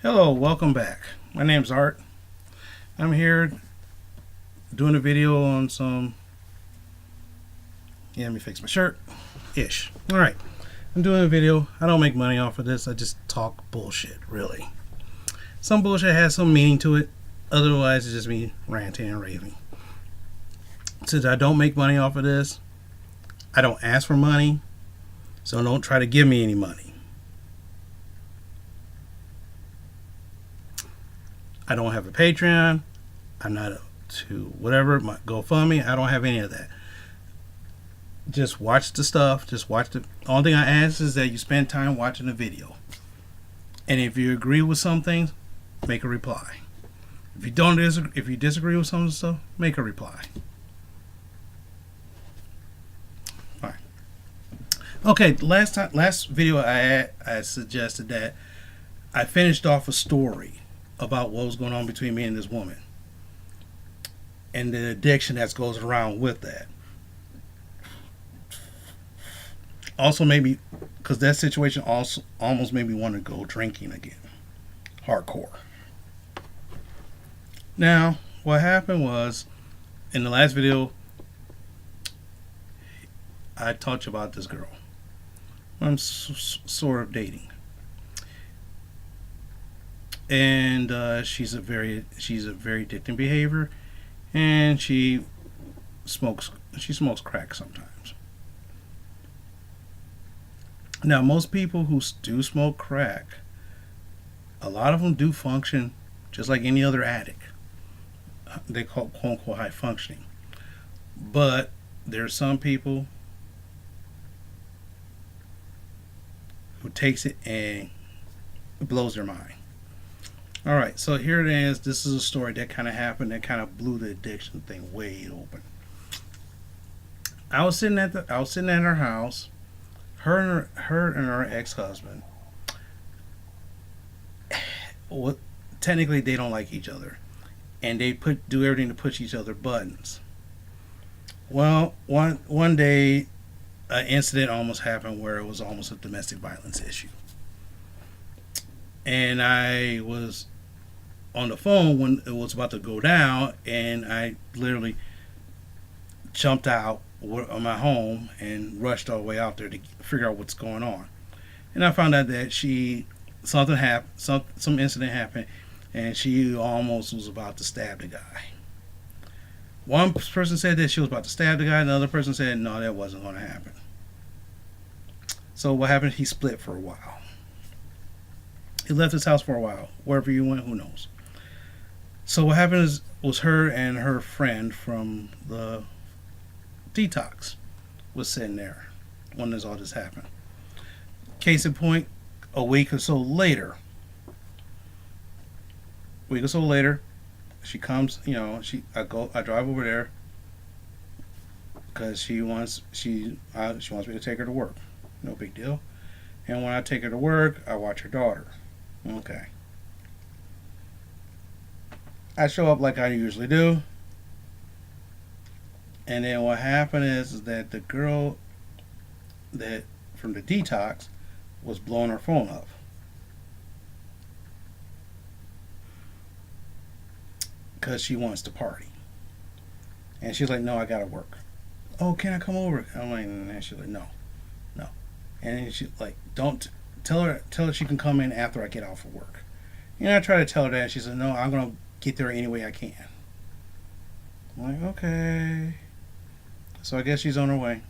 Hello, welcome back. My name's Art. I'm here doing a video on some. Yeah, let me fix my shirt. Ish. Alright. I'm doing a video. I don't make money off of this. I just talk bullshit, really. Some bullshit has some meaning to it. Otherwise, it's just me ranting and raving. Since I don't make money off of this, I don't ask for money. So don't try to give me any money. I don't have a Patreon. I'm not up to whatever, my GoFundMe. I don't have any of that. Just watch the stuff. Just watch the only thing I ask is that you spend time watching the video. And if you agree with some things, make a reply. If you disagree with some of the stuff, make a reply. Alright. Okay, last video I suggested that I finished off a story about what was going on between me and this woman and the addiction that goes around with that. Also, maybe because that situation also almost made me want to go drinking again, hardcore. Now, what happened was in the last video, I talked about this girl I'm sort of dating, and she's a very addicting behavior, and she smokes crack sometimes. Now, most people who do smoke crack, a lot of them do function just like any other addict. They call it quote unquote high functioning. But there's some people who takes it and it blows their mind. All right, so here it is. This is a story that kind of happened that kind of blew the addiction thing way open. I was sitting at her house. Her and her ex-husband. Well, technically, they don't like each other, and they do everything to push each other buttons. Well, one day, an incident almost happened where it was almost a domestic violence issue, and I was on the phone when it was about to go down, and I literally jumped out of my home and rushed all the way out there to figure out what's going on. And I found out that something happened, some incident happened, and she almost was about to stab the guy. One person said that she was about to stab the guy, and the other person said no, that wasn't going to happen. So what happened? He split for a while. He left his house for a while. Wherever he went, who knows? So what happened was her and her friend from the detox was sitting there when all this happened. Case in point, a week or so later, she comes. I drive over there because she wants me to take her to work. No big deal. And when I take her to work, I watch her daughter. Okay. I show up like I usually do. And then what happened is that the girl that from the detox was blowing her phone up. Because she wants to party. And she's like, no, I gotta work. Oh, can I come over? I'm like, and she's like, no. And then she's like, don't tell her she can come in after I get off of work. And I try to tell her that, and she said, no, I'm gonna get there any way I can. I'm like, okay. So I guess she's on her way.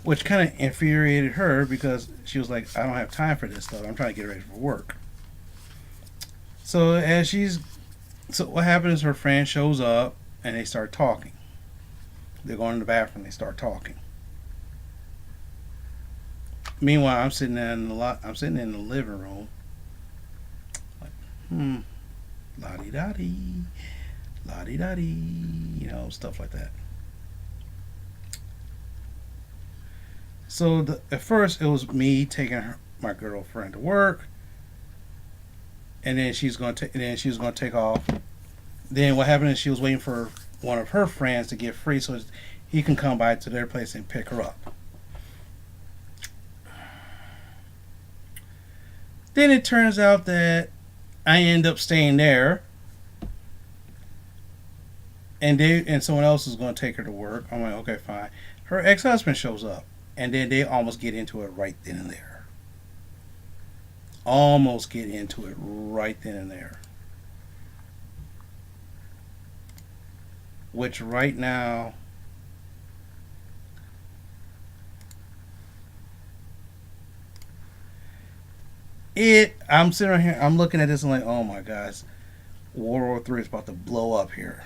Which kind of infuriated her because she was like, I don't have time for this stuff. I'm trying to get ready for work. So what happens is her friend shows up and they start talking. They're going to the bathroom, they start talking. Meanwhile, I'm sitting in the living room. Like, la-di-da-dee, stuff like that. So at first it was me taking my girlfriend to work, and then she was going to take off. Then what happened is she was waiting for one of her friends to get free so he can come by to their place and pick her up. Then it turns out that I end up staying there, and someone else is going to take her to work. I'm like, okay, fine. Her ex-husband shows up, and then they almost get into it right then and there. Almost get into it right then and there. Which right now, I'm sitting right here, I'm looking at this and like, oh my gosh, World War III is about to blow up here.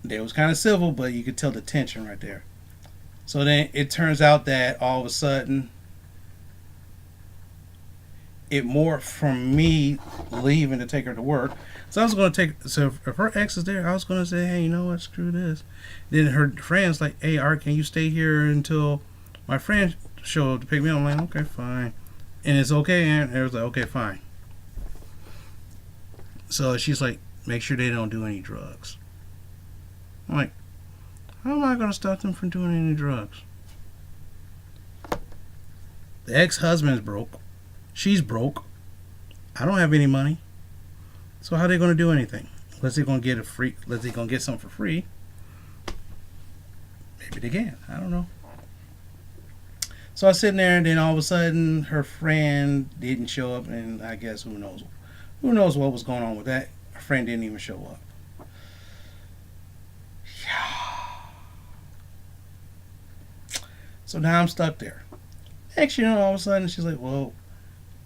It was kind of civil, but you could tell the tension right there. So then it turns out that all of a sudden, it morphed from me leaving to take her to work. So I was going to take. So if her ex is there, I was going to say, hey, you know what? Screw this. Then her friend's like, hey, Art, can you stay here until my friend showed up to pick me up? I'm like, okay, fine. And it's okay. And it was like, okay, fine. So she's like, make sure they don't do any drugs. I'm like, how am I going to stop them from doing any drugs? The ex-husband's broke. She's broke. I don't have any money. So how are they going to do anything? Unless they're going to get a free, unless they're going to get something for free. Maybe they can. I don't know. So I was sitting there, and then all of a sudden, her friend didn't show up, and I guess who knows what was going on with that. Her friend didn't even show up. So now I'm stuck there. Next, you know, all of a sudden she's like, well,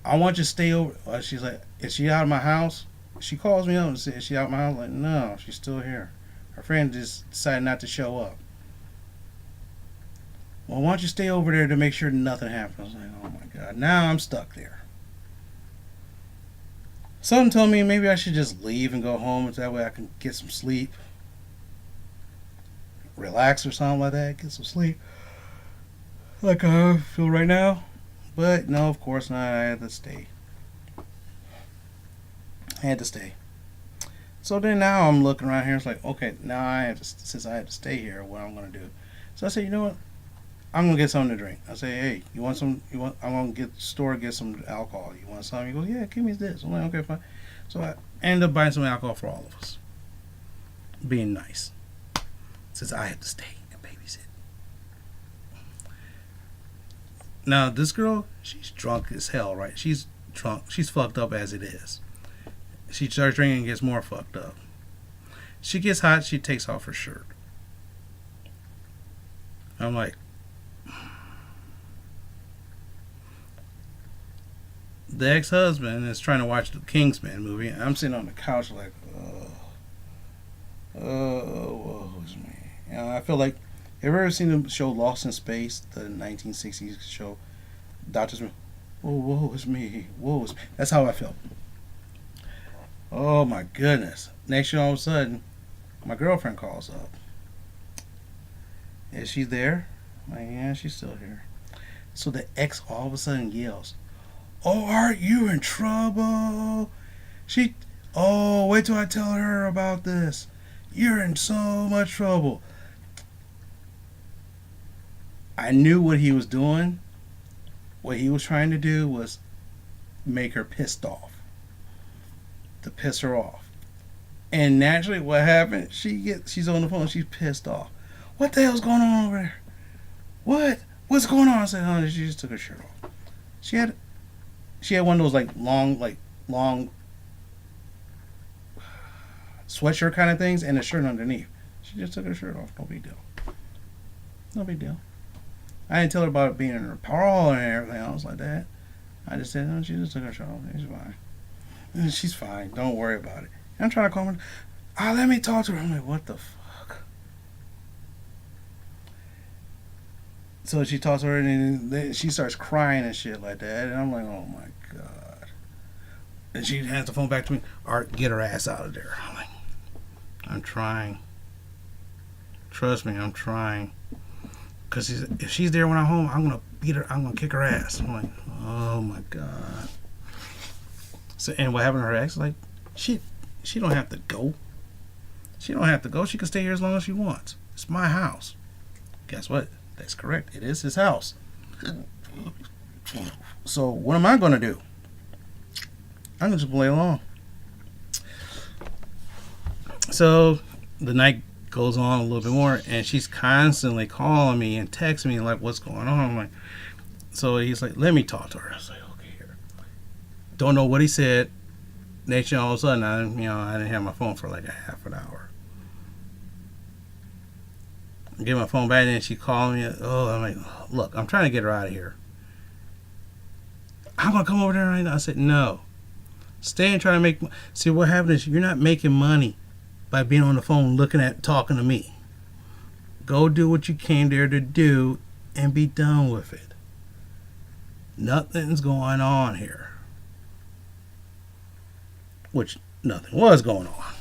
I want you to stay over. She's like, is she out of my house? She calls me up and says, is she out of my house? I'm like, no, she's still here. Her friend just decided not to show up. Well, why don't you stay over there to make sure nothing happens? I was like, oh my God. Now I'm stuck there. Something told me maybe I should just leave and go home. So that way I can get some sleep. Relax or something like that. Get some sleep. Like I feel right now. But no, of course not. I had to stay. So then now I'm looking around here. It's like, okay, now since I have to stay here, what I'm going to do. So I said, you know what? I'm going to get something to drink. I say, hey, I'm going to get to the store, get some alcohol. You want something? He goes, yeah, give me this. I'm like, okay, fine. So I end up buying some alcohol for all of us. Being nice. Since I have to stay and babysit. Now, this girl, she's drunk as hell, right? She's drunk. She's fucked up as it is. She starts drinking and gets more fucked up. She gets hot, she takes off her shirt. I'm like, the ex-husband is trying to watch the Kingsman movie. I'm sitting on the couch like, woe is me. You know, I feel like, have you ever seen the show Lost in Space, the 1960s show? Dr. Smith, oh, woe is me, woe is me. That's how I felt. Oh my goodness. Next year, all of a sudden, my girlfriend calls up. Is she there? I'm like, yeah, she's still here. So the ex all of a sudden yells, oh, Art, you in trouble? Wait till I tell her about this. You're in so much trouble. I knew what he was doing. What he was trying to do was make her pissed off. To piss her off. And naturally what happened, she's on the phone, she's pissed off. What the hell's going on over there? What's going on? I said, oh, she just took her shirt off. She had one of those long sweatshirt kind of things and a shirt underneath. She just took her shirt off. No big deal. No big deal. I didn't tell her about it being in her parole and everything else like that. I just said, no, she just took her shirt off. She's fine. She's fine. Don't worry about it. I'm trying to call her. Let me talk to her. I'm like, what the fuck? So she talks to her, and then she starts crying and shit like that. And I'm like, oh my God. And she hands the phone back to me. Art, get her ass out of there. I'm like, I'm trying. Trust me, I'm trying. Because if she's there when I'm home, I'm going to beat her. I'm going to kick her ass. I'm like, oh my God. So, and what happened to her ex? Like, she don't have to go. She don't have to go. She can stay here as long as she wants. It's my house. Guess what? That's correct. It is his house. So what am I gonna do? I'm gonna just play along. So the night goes on a little bit more, and she's constantly calling me and texting me like, "What's going on?" I'm like, so he's like, "Let me talk to her." I was like, "Okay, here." Don't know what he said. Next thing, all of a sudden, I didn't have my phone for like a half an hour. I get my phone back, and she called me. Oh, I'm like, "Look, I'm trying to get her out of here. I'm gonna come over there right now." I said, "No, stay and try to make. See what happened is you're not making money by being on the phone looking at talking to me. Go do what you came there to do and be done with it. Nothing's going on here." Which nothing was going on.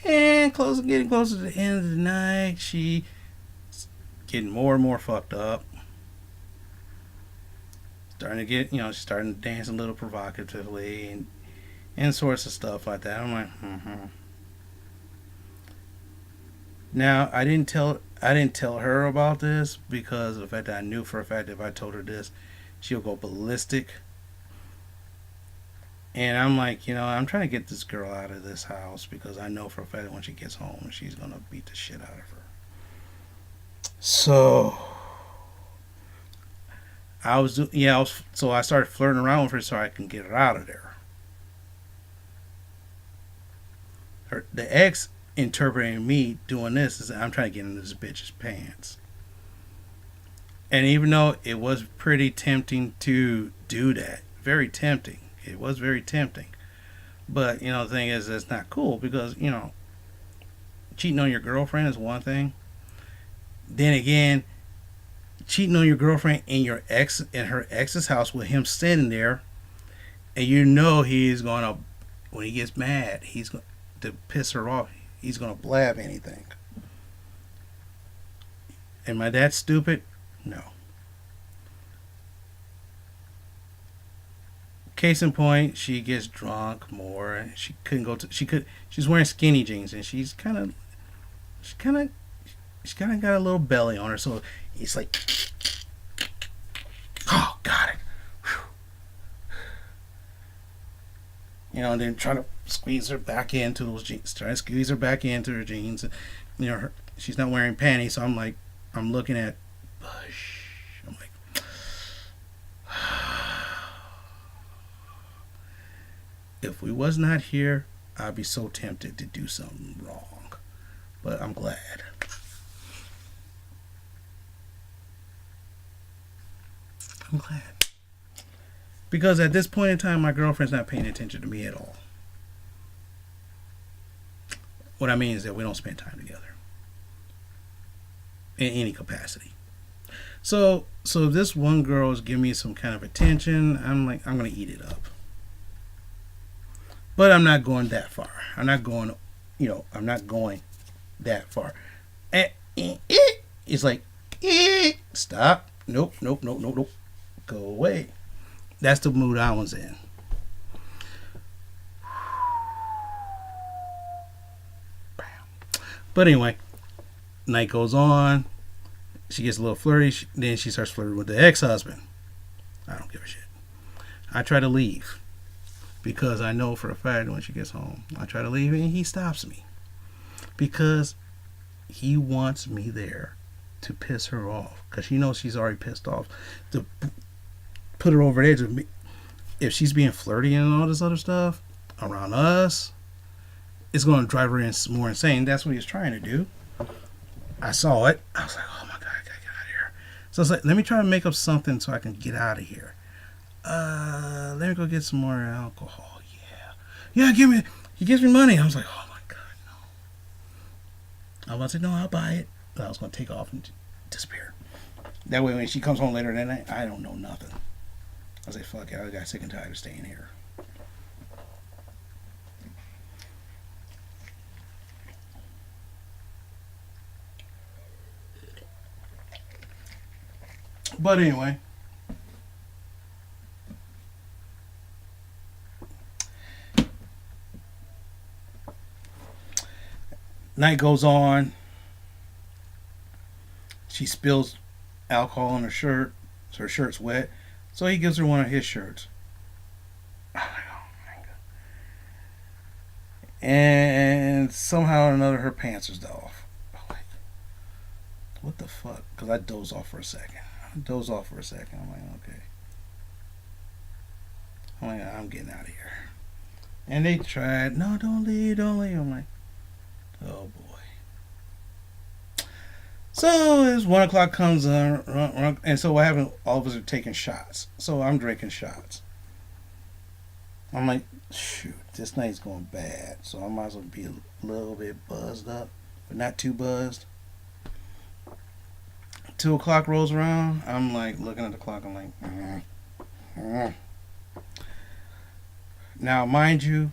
And getting closer to the end of the night, she getting more and more fucked up. Starting to get, she's starting to dance a little provocatively and sorts of stuff like that. I'm like, mm-hmm. Now I didn't tell her about this because of the fact that I knew for a fact that if I told her this, she'll go ballistic. And I'm like, I'm trying to get this girl out of this house because I know for a fact that when she gets home, she's gonna beat the shit out of her. So so I started flirting around with her so I can get her out of there. The ex interpreting me doing this is I'm trying to get into this bitch's pants. And even though it was pretty tempting to do that, very tempting. It was very tempting. But, the thing is, it's not cool because, cheating on your girlfriend is one thing. Then again, cheating on your girlfriend in her ex's house with him sitting there, and he's gonna, when he gets mad, he's going to piss her off. He's gonna blab anything. Am my dad stupid? No. Case in point, she gets drunk more, and she couldn't go to. She's wearing skinny jeans, and she kind of, she's kind of got a little belly on her. So he's like, oh, got it. And then trying to squeeze her back into those jeans. Trying to squeeze her back into her jeans. She's not wearing panties, so I'm looking at Bush. I'm like, if we was not here, I'd be so tempted to do something wrong. But I'm glad. I'm glad. Because at this point in time, my girlfriend's not paying attention to me at all. What I mean is that we don't spend time together in any capacity. So if this one girl is giving me some kind of attention, I'm like, I'm going to eat it up. But I'm not going that far. I'm not going that far. It's like, stop. Nope. Go away. That's the mood I was in. But anyway, night goes on. She gets a little flirty. Then she starts flirting with the ex-husband. I don't give a shit. I try to leave because I know for a fact when she gets home, I try to leave and he stops me because he wants me there to piss her off because she knows she's already pissed off. To put her over the edge of me. If she's being flirty and all this other stuff around us, it's going to drive her more insane. That's what he was trying to do. I saw it. I was like, oh my God, I gotta get out of here. So I was like, let me try to make up something so I can get out of here. Let me go get some more alcohol. Yeah, he gives me money. I was like, oh my God, no. I was like, no, I'll buy it. But I was going to take off and disappear. That way when she comes home later that night, I don't know nothing. I was like, fuck it, I got sick and tired of staying here. But anyway, night goes on. She spills alcohol on her shirt, so her shirt's wet. So he gives her one of his shirts. I'm like, oh my god. And somehow or another, her pants is off. I'm like, what the fuck? Because I doze off for a second. I'm like, okay. I'm like, I'm getting out of here. And they tried, no, don't leave, don't leave. I'm like, oh boy. So as 1 o'clock comes on, and so what happened? All of us are taking shots. So I'm drinking shots. I'm like, shoot, this night's going bad. So I might as well be a little bit buzzed up, but not too buzzed. 2 o'clock rolls around. I'm like looking at the clock. I'm like, Now, mind you,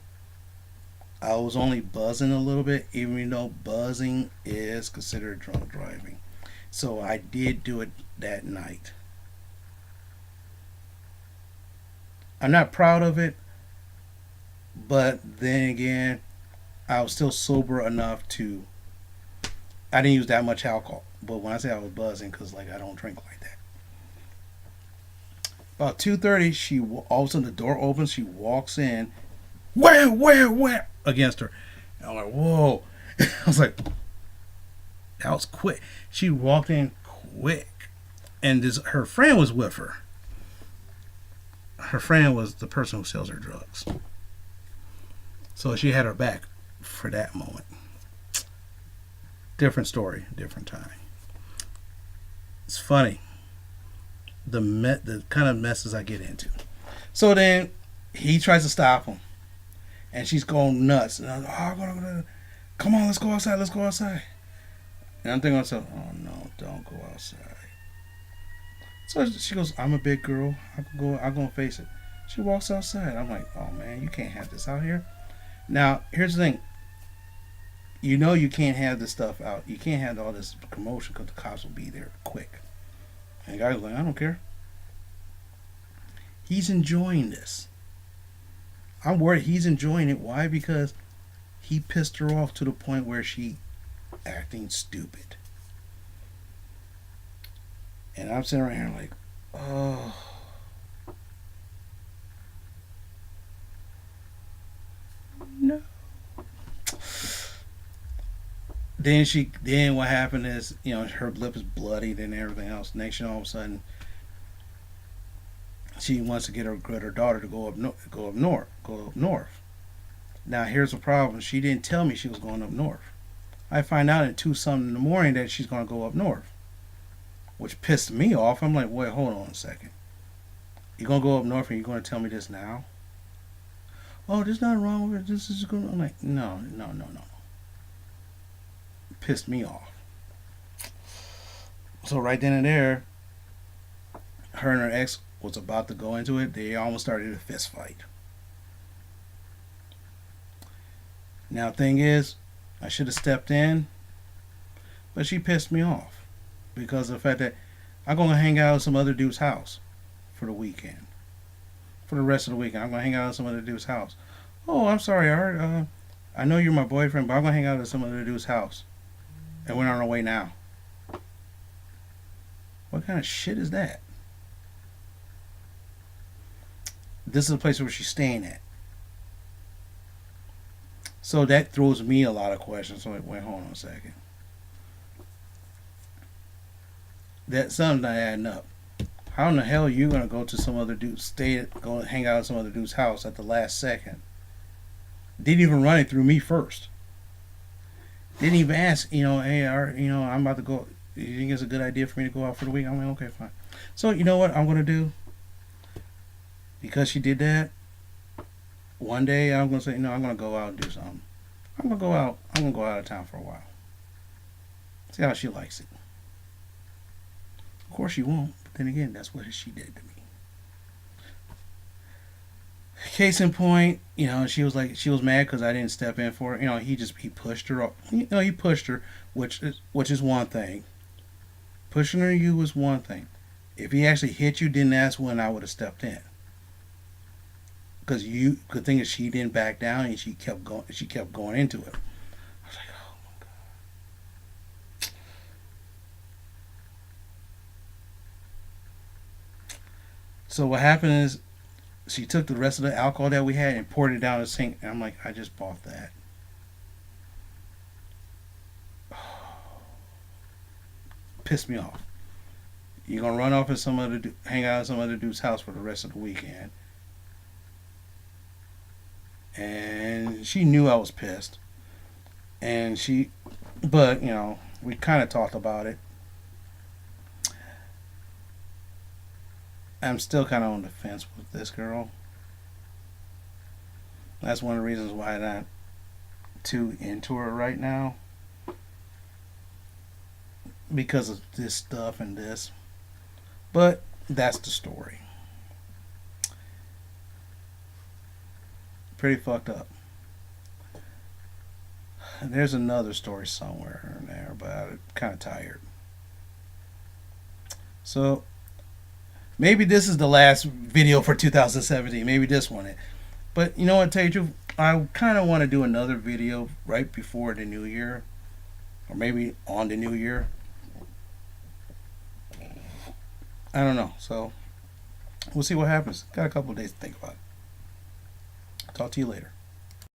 I was only buzzing a little bit, even though buzzing is considered drunk driving. So I did do it that night. I'm not proud of it, but then again, I was still sober enough to. I didn't use that much alcohol, but when I say I was buzzing, because like I don't drink like that. About 2:30, all of a sudden the door opens. She walks in, where against her. And I'm like, whoa! I was like, that was quick. She walked in quick, and her friend was with her. Her friend was the person who sells her drugs, so she had her back for that moment. Different story, different time. It's funny the kind of messes I get into. So then he tries to stop him, and she's going nuts. And I'm like, oh, come on, let's go outside. And I'm thinking to myself, oh no, don't go outside. So she goes, I'm a big girl. I'm gonna face it. She walks outside. I'm like, oh man, you can't have this out here. Now, here's the thing. You know you can't have this stuff out. You can't have all this commotion because the cops will be there quick. And the guy was like, I don't care. He's enjoying this. I'm worried he's enjoying it. Why? Because he pissed her off to the point where she acting stupid. And I'm sitting right here like, oh. No. Then what happened is, her lip is bloodied and everything else. Next thing, all of a sudden, she wants to get her daughter to go up north. Now here's the problem. She didn't tell me she was going up north. I find out at 2 something in the morning that she's going to go up north, which pissed me off. I'm like, wait, hold on a second. You're going to go up north and you're going to tell me this now? Oh, there's nothing wrong with it. This is good. I'm like, no. It pissed me off. So right then and there, her and her ex was about to go into it. They almost started a fist fight. Now, thing is, I should have stepped in, but she pissed me off because of the fact that I'm going to hang out at some other dude's house for the weekend. For the rest of the weekend, I'm going to hang out at some other dude's house. Oh, I'm sorry, Art. I know you're my boyfriend, but I'm going to hang out at some other dude's house. And we're on our way now. What kind of shit is that? This is the place where she's staying at. So that throws me a lot of questions. So wait, hold on a second. That something's not adding up. How in the hell are you gonna go to some other dude, go hang out at some other dude's house at the last second? Didn't even run it through me first. Didn't even ask, hey, I'm about to go. You think it's a good idea for me to go out for the week? I'm like, okay, fine. So you know what I'm gonna do? Because she did that, one day I'm gonna say, I'm gonna go out and do something. I'm gonna go out of town for a while. See how she likes it. Of course she won't, but then again, that's what she did to me. Case in point, she was mad because I didn't step in for her. He pushed her up. He pushed her, which is one thing. Pushing her you was one thing. If he actually hit you, then that's when I would have stepped in. Because the thing is, she didn't back down and she kept going. She kept going into it. I was like, oh my god. So what happened is she took the rest of the alcohol that we had and poured it down the sink. And I'm like, I just bought that. Pissed me off. You're gonna run off at some other, hang out at some other dude's house for the rest of the weekend. And she knew I was pissed. And she, but you know, we kind of talked about it. I'm still kind of on the fence with this girl. That's one of the reasons why I'm not too into her right now, because of this stuff and this. But that's the story. Pretty fucked up. There's another story somewhere in there, but I'm kind of tired. So maybe this is the last video for 2017. Maybe this one. But you know what, tell you the truth, I kind of want to do another video right before the new year, or maybe on the new year. I don't know. So we'll see what happens. Got a couple of days to think about it. Talk to you later.